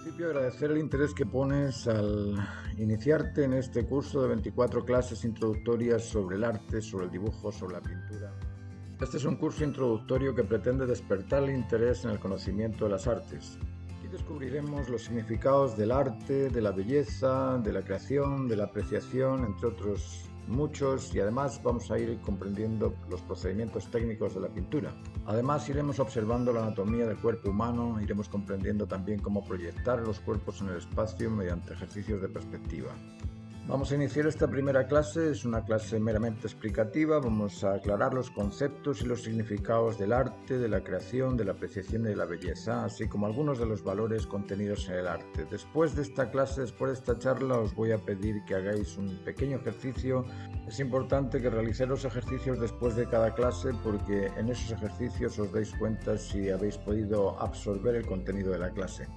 principio, agradecer el interés que pones al iniciarte en este curso de 24 clases introductorias sobre el arte, sobre el dibujo, sobre la pintura. Este es un curso introductorio que pretende despertar el interés en el conocimiento de las artes. Aquí descubriremos los significados del arte, de la belleza, de la creación, de la apreciación, entre otros muchos, y además vamos a ir comprendiendo los procedimientos técnicos de la pintura. Además iremos observando la anatomía del cuerpo humano, iremos comprendiendo también cómo proyectar los cuerpos en el espacio mediante ejercicios de perspectiva. Vamos a iniciar esta primera clase, es una clase meramente explicativa, vamos a aclarar los conceptos y los significados del arte, de la creación, de la apreciación y de la belleza, así como algunos de los valores contenidos en el arte. Después de esta clase, después de esta charla, os voy a pedir que hagáis un pequeño ejercicio. Es importante que realicéis los ejercicios después de cada clase porque en esos ejercicios os dais cuenta si habéis podido absorber el contenido de la clase.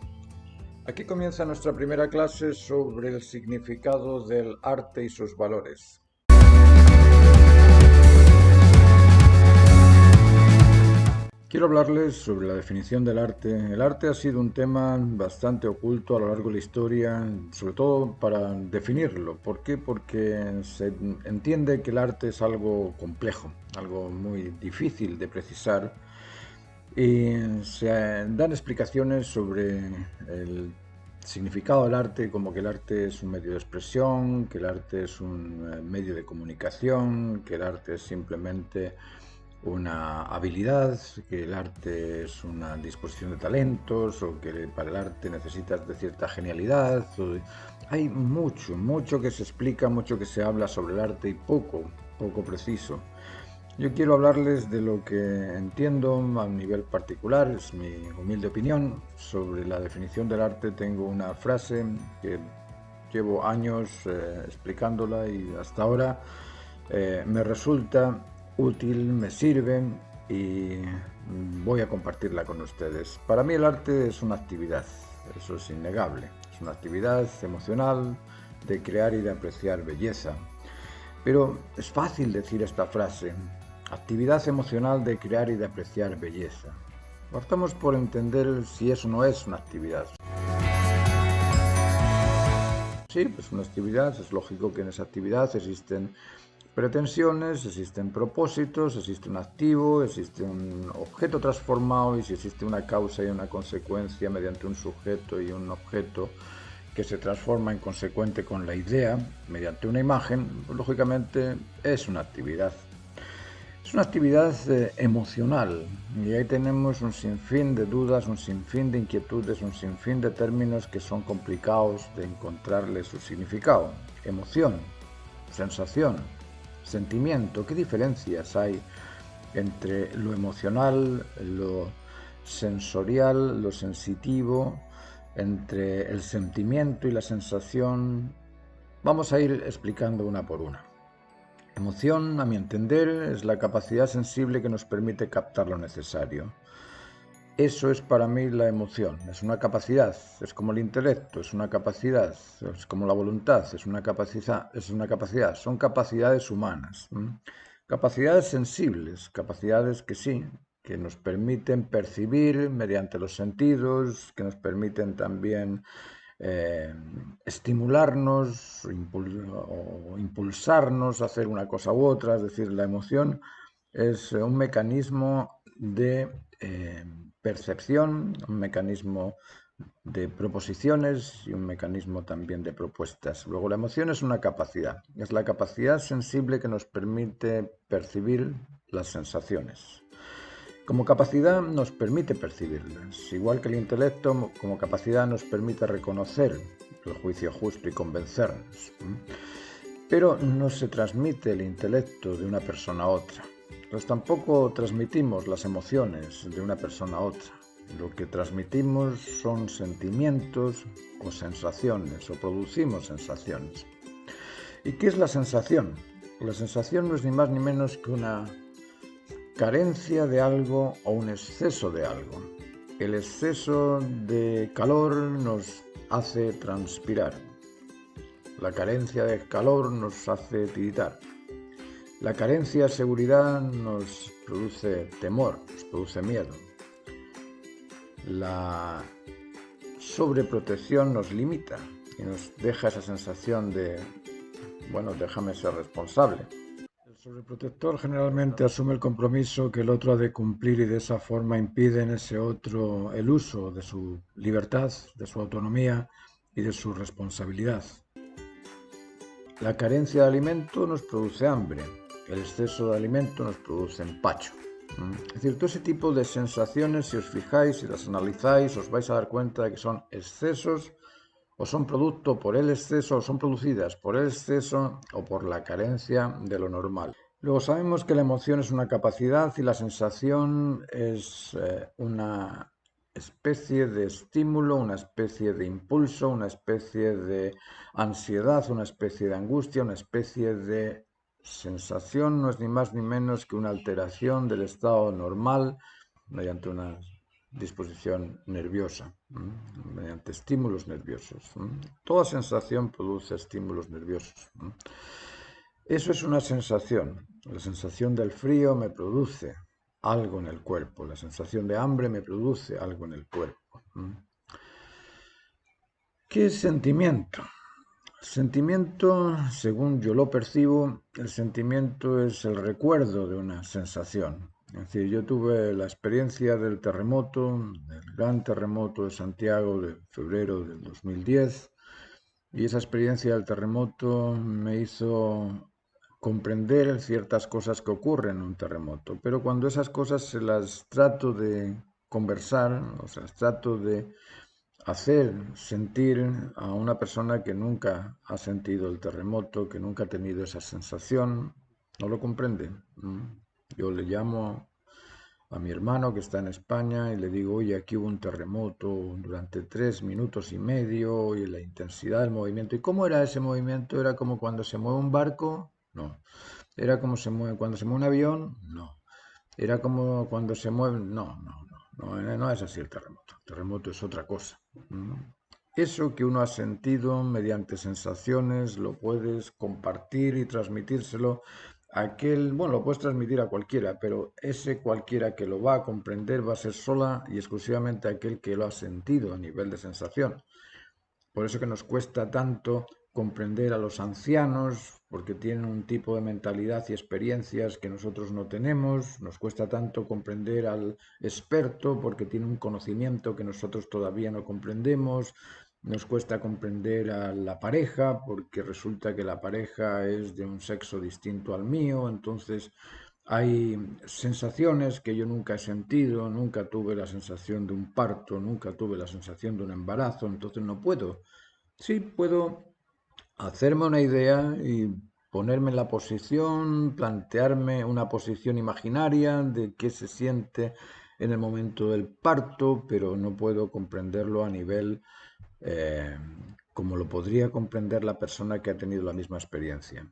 Aquí comienza nuestra primera clase sobre el significado del arte y sus valores. Quiero hablarles sobre la definición del arte. El arte ha sido un tema bastante oculto a lo largo de la historia, sobre todo para definirlo. ¿Por qué? Porque se entiende que el arte es algo complejo, algo muy difícil de precisar. Y se dan explicaciones sobre el significado del arte, como que el arte es un medio de expresión, que el arte es un medio de comunicación, que el arte es simplemente una habilidad, que el arte es una disposición de talentos, o que para el arte necesitas de cierta genialidad. Hay mucho que se explica, mucho que se habla sobre el arte y poco preciso. Yo quiero hablarles de lo que entiendo a un nivel particular, es mi humilde opinión. Sobre la definición del arte tengo una frase que llevo años explicándola y hasta ahora me resulta útil, me sirve y voy a compartirla con ustedes. Para mí el arte es una actividad, eso es innegable. Es una actividad emocional de crear y de apreciar belleza. Pero es fácil decir esta frase. Actividad emocional de crear y de apreciar belleza. Partamos por entender si eso no es una actividad. Sí, pues una actividad, es lógico que en esa actividad existen pretensiones, existen propósitos, existe un activo, existe un objeto transformado y si existe una causa y una consecuencia mediante un sujeto y un objeto que se transforma en consecuente con la idea mediante una imagen, pues, lógicamente es una actividad. Es una actividad emocional y ahí tenemos un sinfín de dudas, un sinfín de inquietudes, un sinfín de términos que son complicados de encontrarle su significado. Emoción, sensación, sentimiento, ¿qué diferencias hay entre lo emocional, lo sensorial, lo sensitivo, entre el sentimiento y la sensación? Vamos a ir explicando una por una. Emoción, a mi entender, es la capacidad sensible que nos permite captar lo necesario. Eso es para mí la emoción, es una capacidad, es como el intelecto, es una capacidad, es como la voluntad, es una capacidad, son capacidades humanas. Capacidades sensibles, capacidades que sí, que nos permiten percibir mediante los sentidos, que nos permiten también estimularnos o impulsarnos a hacer una cosa u otra. Es decir, la emoción es un mecanismo de percepción, un mecanismo de proposiciones y un mecanismo también de propuestas. Luego, la emoción es una capacidad, es la capacidad sensible que nos permite percibir las sensaciones. Como capacidad nos permite percibirlas, igual que el intelecto como capacidad nos permite reconocer el juicio justo y convencernos. Pero no se transmite el intelecto de una persona a otra. Pues tampoco transmitimos las emociones de una persona a otra. Lo que transmitimos son sentimientos o sensaciones, o producimos sensaciones. ¿Y qué es la sensación? La sensación no es ni más ni menos que una carencia de algo o un exceso de algo. El exceso de calor nos hace transpirar. La carencia de calor nos hace tiritar. La carencia de seguridad nos produce temor, nos produce miedo. La sobreprotección nos limita y nos deja esa sensación de, bueno, déjame ser responsable. El sobreprotector generalmente asume el compromiso que el otro ha de cumplir y de esa forma impide en ese otro el uso de su libertad, de su autonomía y de su responsabilidad. La carencia de alimento nos produce hambre, el exceso de alimento nos produce empacho. Es decir, todo ese tipo de sensaciones, si os fijáis, si las analizáis, os vais a dar cuenta de que son excesos o son producto por el exceso, o son producidas por el exceso o por la carencia de lo normal. Luego sabemos que la emoción es una capacidad y la sensación es una especie de estímulo, una especie de impulso, una especie de ansiedad, una especie de angustia, una especie de sensación, no es ni más ni menos que una alteración del estado normal mediante una disposición nerviosa, mediante estímulos nerviosos. Toda sensación produce estímulos nerviosos. Eso es una sensación. La sensación del frío me produce algo en el cuerpo. La sensación de hambre me produce algo en el cuerpo. ¿Qué es sentimiento? Sentimiento, según yo lo percibo, el sentimiento es el recuerdo de una sensación. Es decir, yo tuve la experiencia del terremoto, del gran terremoto de Santiago de febrero del 2010, y esa experiencia del terremoto me hizo comprender ciertas cosas que ocurren en un terremoto, pero cuando esas cosas se las trato de conversar, o sea, trato de hacer sentir a una persona que nunca ha sentido el terremoto, que nunca ha tenido esa sensación, no lo comprende. Yo le llamo a mi hermano que está en España y le digo, oye, aquí hubo un terremoto durante 3 minutos y medio y la intensidad del movimiento. ¿Y cómo era ese movimiento? ¿Era como cuando se mueve un barco? No. ¿Era como cuando se mueve un avión? No. ¿Era como cuando se mueve? No es así el terremoto. El terremoto es otra cosa. Eso que uno ha sentido mediante sensaciones lo puedes compartir y transmitírselo a aquel, bueno, lo puedes transmitir a cualquiera, pero ese cualquiera que lo va a comprender va a ser sola y exclusivamente aquel que lo ha sentido a nivel de sensación. Por eso que nos cuesta tanto comprender a los ancianos, porque tienen un tipo de mentalidad y experiencias que nosotros no tenemos. Nos cuesta tanto comprender al experto, porque tiene un conocimiento que nosotros todavía no comprendemos. Nos cuesta comprender a la pareja, porque resulta que la pareja es de un sexo distinto al mío. Entonces, hay sensaciones que yo nunca he sentido, nunca tuve la sensación de un parto, nunca tuve la sensación de un embarazo, entonces no puedo. Sí, puedo hacerme una idea y ponerme en la posición, plantearme una posición imaginaria de qué se siente en el momento del parto, pero no puedo comprenderlo a nivel eh, como lo podría comprender la persona que ha tenido la misma experiencia.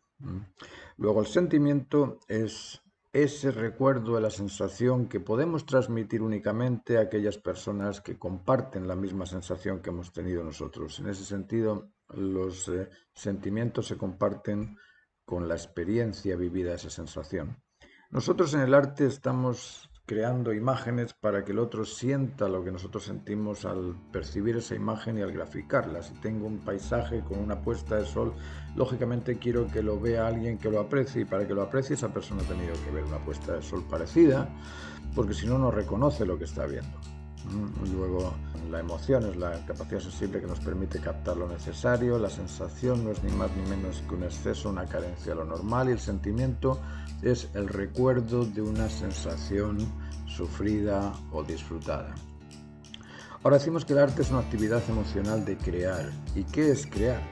Luego, el sentimiento es ese recuerdo de la sensación que podemos transmitir únicamente a aquellas personas que comparten la misma sensación que hemos tenido nosotros. En ese sentido, los sentimientos se comparten con la experiencia vivida de esa sensación. Nosotros en el arte estamos creando imágenes para que el otro sienta lo que nosotros sentimos al percibir esa imagen y al graficarla. Si tengo un paisaje con una puesta de sol, lógicamente quiero que lo vea alguien que lo aprecie, y para que lo aprecie esa persona ha tenido que ver una puesta de sol parecida, porque si no, no reconoce lo que está viendo. Luego, la emoción es la capacidad sensible que nos permite captar lo necesario. La sensación no es ni más ni menos que un exceso, una carencia de lo normal, y el sentimiento es el recuerdo de una sensación sufrida o disfrutada. Ahora decimos que el arte es una actividad emocional de crear. ¿Y qué es crear?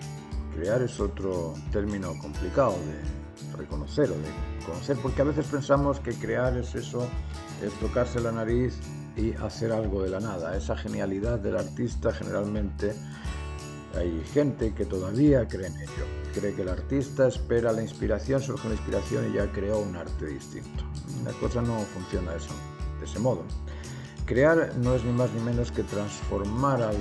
Crear es otro término complicado de reconocer o de conocer, porque a veces pensamos que crear es eso, es tocarse la nariz y hacer algo de la nada. Esa genialidad del artista, generalmente hay gente que todavía cree en ello. Cree que el artista espera la inspiración, surge la inspiración y ya creó un arte distinto. La cosa no funciona de ese modo. Crear no es ni más ni menos que transformar algo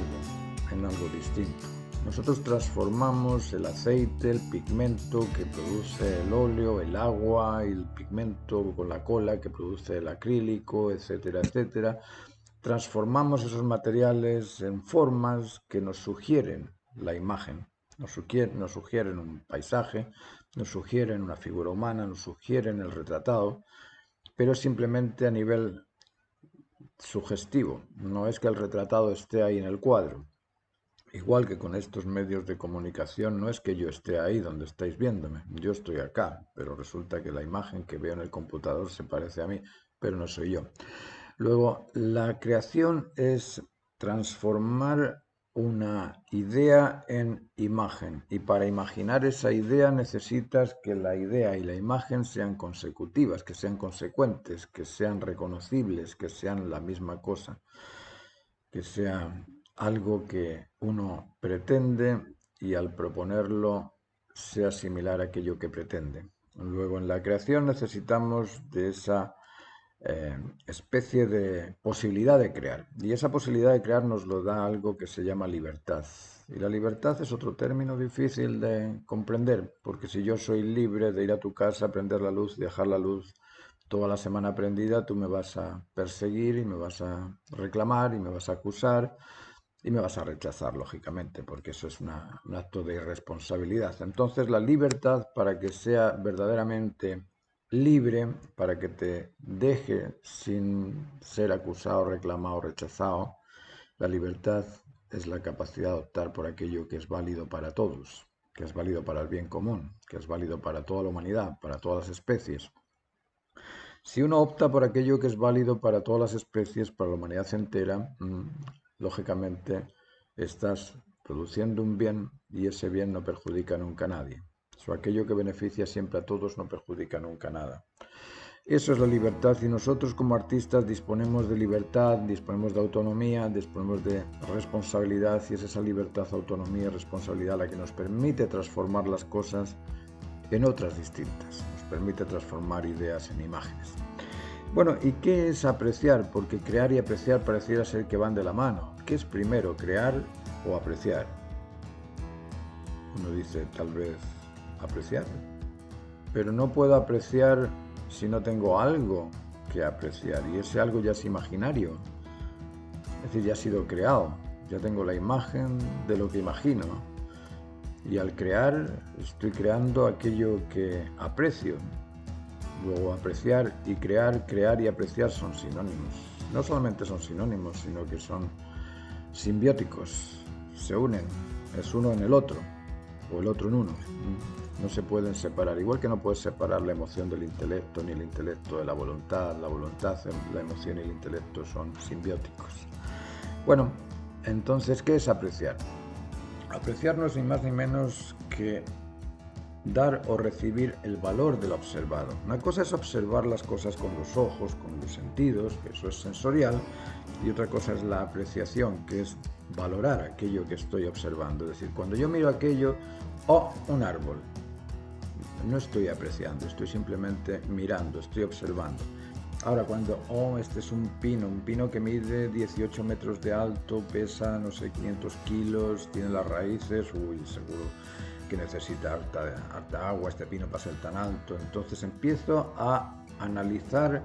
en algo distinto. Nosotros transformamos el aceite, el pigmento que produce el óleo, el agua, el pigmento con la cola que produce el acrílico, etcétera, etcétera. transformamos esos materiales en formas que nos sugieren la imagen, nos sugieren un paisaje, nos sugieren una figura humana, nos sugieren el retratado, pero simplemente a nivel sugestivo, no es que el retratado esté ahí en el cuadro. Igual que con estos medios de comunicación, no es que yo esté ahí donde estáis viéndome, yo estoy acá, pero resulta que la imagen que veo en el computador se parece a mí, pero no soy yo. Luego, la creación es transformar una idea en imagen, y para imaginar esa idea necesitas que la idea y la imagen sean consecutivas, que sean consecuentes, que sean reconocibles, que sean la misma cosa, que sea algo que uno pretende y al proponerlo sea similar a aquello que pretende. Luego, en la creación necesitamos de esa eh, especie de posibilidad de crear. Y esa posibilidad de crear nos lo da algo que se llama libertad. Y la libertad es otro término difícil de comprender, porque si yo soy libre de ir a tu casa, prender la luz, dejar la luz toda la semana prendida, tú me vas a perseguir y me vas a reclamar y me vas a acusar y me vas a rechazar, lógicamente, porque eso es un acto de irresponsabilidad. Entonces, la libertad, para que sea verdaderamente libre, para que te deje sin ser acusado, reclamado, rechazado, la libertad es la capacidad de optar por aquello que es válido para todos, que es válido para el bien común, que es válido para toda la humanidad, para todas las especies. Si uno opta por aquello que es válido para todas las especies, para la humanidad entera, lógicamente estás produciendo un bien y ese bien no perjudica nunca a nadie. Aquello que beneficia siempre a todos no perjudica nunca nada. Eso es la libertad y nosotros como artistas disponemos de libertad, disponemos de autonomía, disponemos de responsabilidad y es esa libertad, autonomía y responsabilidad la que nos permite transformar las cosas en otras distintas, nos permite transformar ideas en imágenes. Bueno, ¿y qué es apreciar? Porque crear y apreciar pareciera ser que van de la mano. ¿Qué es primero, crear o apreciar? Uno dice, tal vez, apreciar. Pero no puedo apreciar si no tengo algo que apreciar. Y ese algo ya es imaginario. Es decir, ya ha sido creado. Ya tengo la imagen de lo que imagino. Y al crear, estoy creando aquello que aprecio. Luego, apreciar y crear, crear y apreciar son sinónimos. No solamente son sinónimos, sino que son simbióticos. Se unen. Es uno en el otro, o el otro en uno. No se pueden separar. Igual que no puedes separar la emoción del intelecto, ni el intelecto de la voluntad. La voluntad, la emoción y el intelecto son simbióticos. Bueno, entonces, ¿qué es apreciar? Apreciar no es ni más ni menos que dar o recibir el valor del observado. Una cosa es observar las cosas con los ojos, con los sentidos, que eso es sensorial, y otra cosa es la apreciación, que es valorar aquello que estoy observando. Es decir, cuando yo miro aquello, un árbol, no estoy apreciando, estoy simplemente mirando, estoy observando. Ahora, cuando, este es un pino que mide 18 metros de alto, pesa, no sé, 500 kilos, tiene las raíces, seguro que necesita harta agua, este pino para ser tan alto. Entonces empiezo a analizar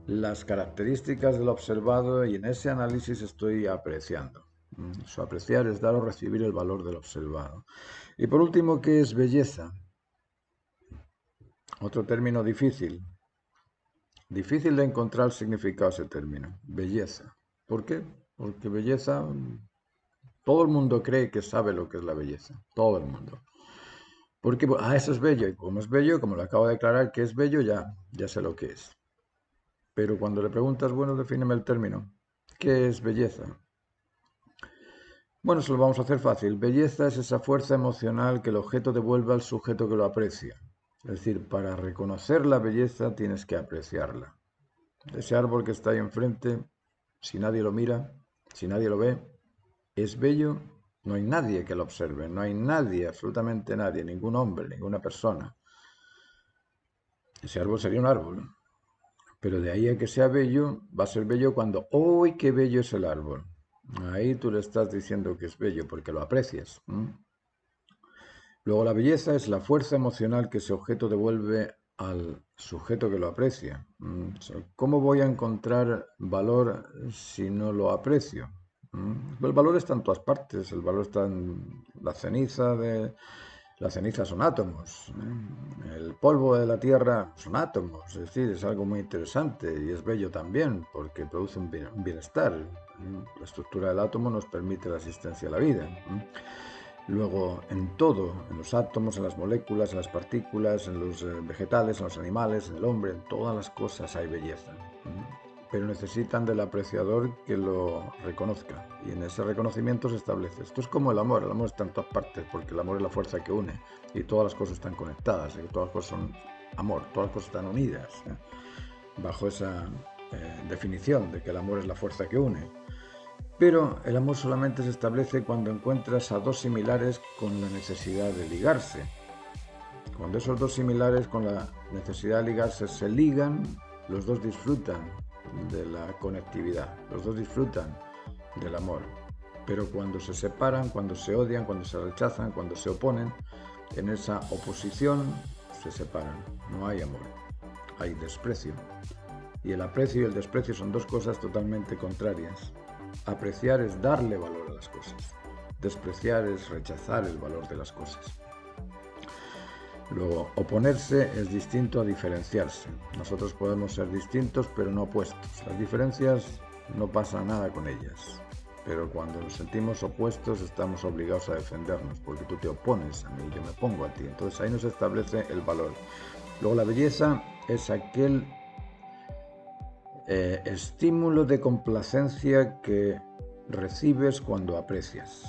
las características del observado y en ese análisis estoy apreciando. Su apreciar es dar o recibir el valor del observado. Y por último, ¿qué es belleza? Otro término difícil. Difícil de encontrar significado ese término. Belleza. ¿Por qué? Porque belleza, todo el mundo cree que sabe lo que es la belleza. Todo el mundo. Porque, eso es bello. Y como es bello, como lo acabo de declarar que es bello, ya sé lo que es. Pero cuando le preguntas, bueno, defíneme el término. ¿Qué es belleza? Bueno, se lo vamos a hacer fácil. Belleza es esa fuerza emocional que el objeto devuelve al sujeto que lo aprecia. Es decir, para reconocer la belleza tienes que apreciarla. Ese árbol que está ahí enfrente, si nadie lo mira, si nadie lo ve, es bello, no hay nadie que lo observe, no hay nadie, absolutamente nadie, ningún hombre, ninguna persona. Ese árbol sería un árbol, pero de ahí a que sea bello, va a ser bello cuando, ¡uy, qué bello es el árbol! Ahí tú le estás diciendo que es bello porque lo aprecias. Luego la belleza es la fuerza emocional que ese objeto devuelve al sujeto que lo aprecia. ¿Cómo voy a encontrar valor si no lo aprecio? El valor está en todas partes, el valor está en la ceniza las cenizas son átomos, el polvo de la tierra son átomos, es decir, es algo muy interesante y es bello también porque produce un bienestar. La estructura del átomo nos permite la existencia de la vida. Luego, en todo, en los átomos, en las moléculas, en las partículas, en los vegetales, en los animales, en el hombre, en todas las cosas hay belleza. Pero necesitan del apreciador que lo reconozca. Y en ese reconocimiento se establece. Esto es como el amor está en todas partes, porque el amor es la fuerza que une. Y todas las cosas están conectadas, y todas las cosas son amor, todas las cosas están unidas. Bajo esa definición de que el amor es la fuerza que une. Pero el amor solamente se establece cuando encuentras a dos similares con la necesidad de ligarse. Cuando esos dos similares con la necesidad de ligarse se ligan, los dos disfrutan de la conectividad, los dos disfrutan del amor. Pero cuando se separan, cuando se odian, cuando se rechazan, cuando se oponen, en esa oposición se separan. No hay amor, hay desprecio. Y el aprecio y el desprecio son dos cosas totalmente contrarias. Apreciar es darle valor a las cosas. Despreciar es rechazar el valor de las cosas. Luego, oponerse es distinto a diferenciarse. Nosotros podemos ser distintos, pero no opuestos. Las diferencias no pasa nada con ellas. Pero cuando nos sentimos opuestos estamos obligados a defendernos, porque tú te opones a mí, yo me opongo a ti. Entonces ahí nos establece el valor. Luego la belleza es aquel estímulo de complacencia que recibes cuando aprecias.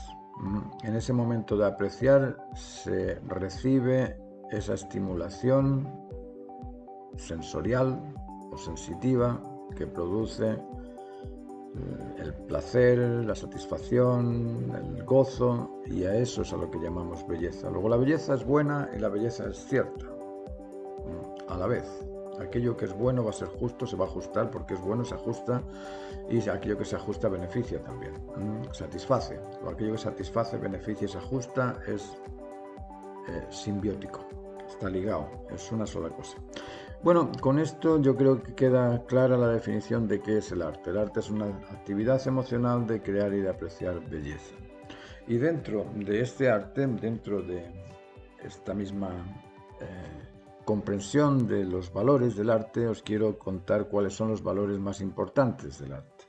En ese momento de apreciar se recibe esa estimulación sensorial o sensitiva que produce el placer, la satisfacción, el gozo, y a eso es a lo que llamamos belleza. Luego la belleza es buena y la belleza es cierta a la vez. Aquello que es bueno va a ser justo, se va a ajustar porque es bueno, se ajusta, y aquello que se ajusta beneficia también, satisface. O aquello que satisface, beneficia y se ajusta es simbiótico, está ligado, es una sola cosa. Bueno, con esto yo creo que queda clara la definición de qué es el arte. El arte es una actividad emocional de crear y de apreciar belleza. Y dentro de este arte, dentro de esta misma comprensión de los valores del arte, os quiero contar cuáles son los valores más importantes del arte.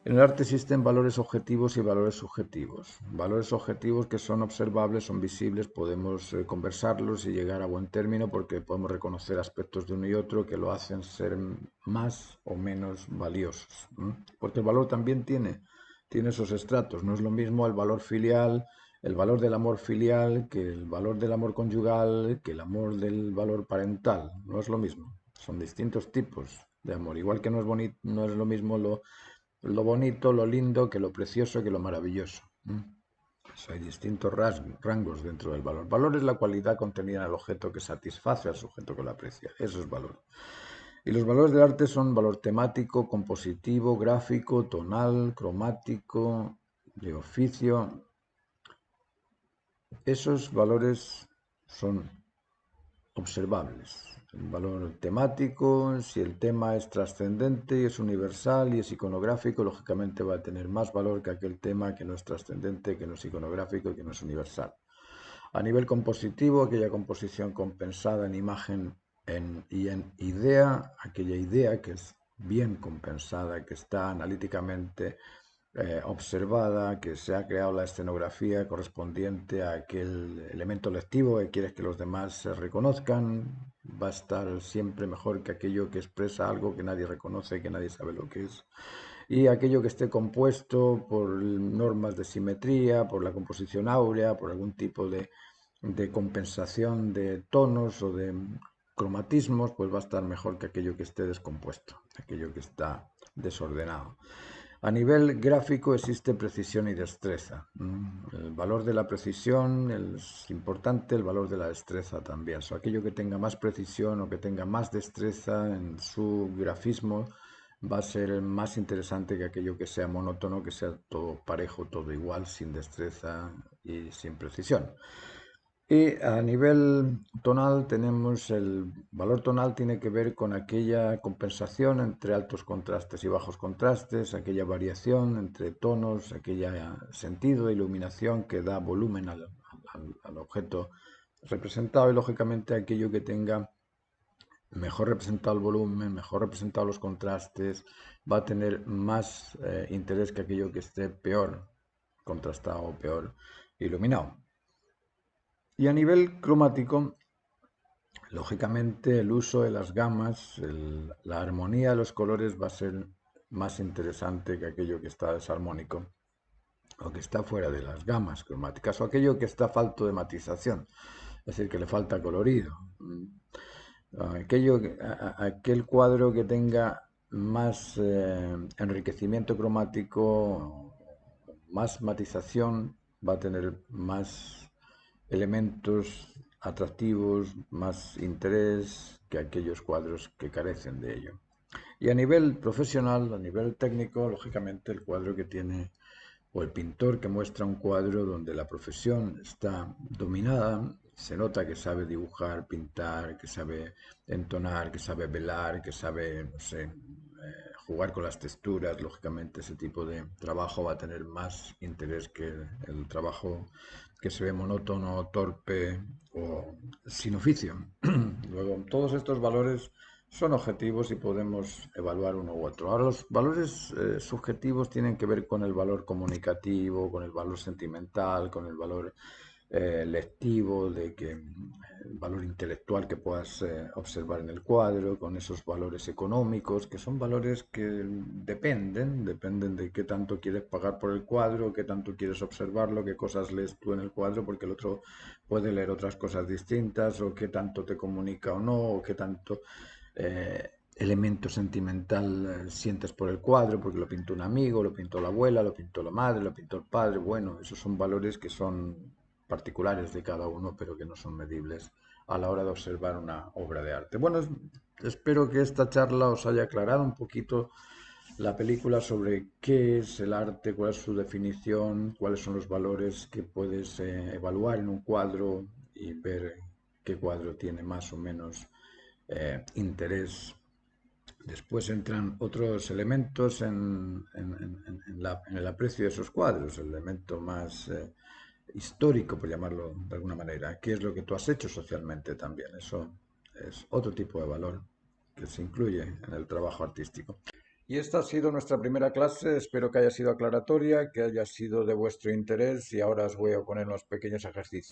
En el arte existen valores objetivos y valores subjetivos. Valores objetivos que son observables, son visibles, podemos conversarlos y llegar a buen término porque podemos reconocer aspectos de uno y otro que lo hacen ser más o menos valiosos. Porque el valor también tiene esos estratos. No es lo mismo el valor filial, el valor del amor filial, que el valor del amor conyugal, que el amor del valor parental. No es lo mismo. Son distintos tipos de amor. Igual que no es bonito, no es lo mismo lo bonito, lo lindo, que lo precioso, que lo maravilloso. Hay distintos rangos dentro del valor. Valor es la cualidad contenida en el objeto que satisface al sujeto que lo aprecia. Eso es valor. Y los valores del arte son valor temático, compositivo, gráfico, tonal, cromático, de oficio. Esos valores son observables. El valor temático, si el tema es trascendente y es universal y es iconográfico, lógicamente va a tener más valor que aquel tema que no es trascendente, que no es iconográfico y que no es universal. A nivel compositivo, aquella composición compensada en imagen y en idea, aquella idea que es bien compensada, que está analíticamente observada, que se ha creado la escenografía correspondiente a aquel elemento lectivo que quieres que los demás se reconozcan, va a estar siempre mejor que aquello que expresa algo que nadie reconoce, que nadie sabe lo que es. Y aquello que esté compuesto por normas de simetría, por la composición áurea, por algún tipo de compensación de tonos o de cromatismos, pues va a estar mejor que aquello que esté descompuesto, aquello que está desordenado. A nivel gráfico existe precisión y destreza. El valor de la precisión es importante, el valor de la destreza también. Aquello que tenga más precisión o que tenga más destreza en su grafismo va a ser más interesante que aquello que sea monótono, que sea todo parejo, todo igual, sin destreza y sin precisión. Y a nivel tonal tenemos el valor tonal tiene que ver con aquella compensación entre altos contrastes y bajos contrastes, aquella variación entre tonos, aquella sentido de iluminación que da volumen al objeto representado y lógicamente aquello que tenga mejor representado el volumen, mejor representado los contrastes, va a tener más interés que aquello que esté peor contrastado o peor iluminado. Y a nivel cromático, lógicamente el uso de las gamas, la armonía de los colores va a ser más interesante que aquello que está desarmónico o que está fuera de las gamas cromáticas o aquello que está falto de matización, es decir, que le falta colorido. Aquel cuadro que tenga más enriquecimiento cromático, más matización, va a tener más elementos atractivos, más interés que aquellos cuadros que carecen de ello. Y a nivel profesional, a nivel técnico, lógicamente el cuadro que tiene o el pintor que muestra un cuadro donde la profesión está dominada, se nota que sabe dibujar, pintar, que sabe entonar, que sabe velar, que sabe, no sé, jugar con las texturas. Lógicamente ese tipo de trabajo va a tener más interés que el trabajo que se ve monótono, torpe o sin oficio. Luego, todos estos valores son objetivos y podemos evaluar uno u otro. Ahora, los valores subjetivos tienen que ver con el valor comunicativo, con el valor sentimental, con el valor lectivo, el valor intelectual que puedas observar en el cuadro, con esos valores económicos, que son valores que dependen de qué tanto quieres pagar por el cuadro, qué tanto quieres observarlo, qué cosas lees tú en el cuadro, porque el otro puede leer otras cosas distintas, o qué tanto te comunica o no, o qué tanto elemento sentimental sientes por el cuadro, porque lo pintó un amigo, lo pintó la abuela, lo pintó la madre, lo pintó el padre. Bueno, esos son valores que son particulares de cada uno, pero que no son medibles a la hora de observar una obra de arte. Bueno, espero que esta charla os haya aclarado un poquito la película sobre qué es el arte, cuál es su definición, cuáles son los valores que puedes evaluar en un cuadro y ver qué cuadro tiene más o menos interés. Después entran otros elementos en el aprecio de esos cuadros, el elemento más histórico, por llamarlo de alguna manera. ¿Qué es lo que tú has hecho socialmente también? Eso es otro tipo de valor que se incluye en el trabajo artístico. Y esta ha sido nuestra primera clase, espero que haya sido aclaratoria, que haya sido de vuestro interés y ahora os voy a poner unos pequeños ejercicios.